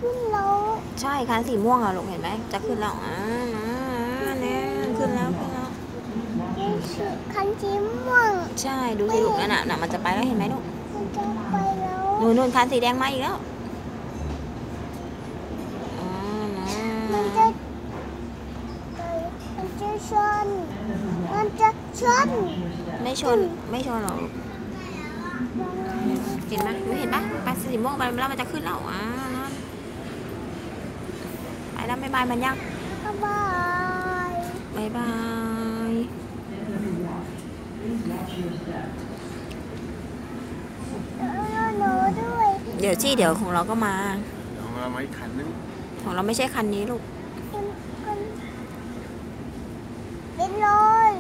ขึ้นแล้วใช่คันสีม่วงอะลูกเห็นไหมจะขึ้นแล้วเนี่ยขึ้นแล้วคันสีม่วงใช่ดูสิลูกนั่นน่ะมันจะไปแล้วเห็นไหมลูกมันจะไปแล้วนู่นคันสีแดงมาอีกแล้วมันจะชนมันจะชนไม่ชนหรอกเห็นไหมเห็นปะไปสีม่วงไปแล้วมันจะขึ้นแล้วไปแล้วบ๊ายบายมันยังบ๊ายบายบ๊ายบายหนูด้วย เดี๋ยวเดี๋ยวของเราก็มาของเราไม่ขันนึงของเราไม่ใช่คันนี้ลูกเป็นเลย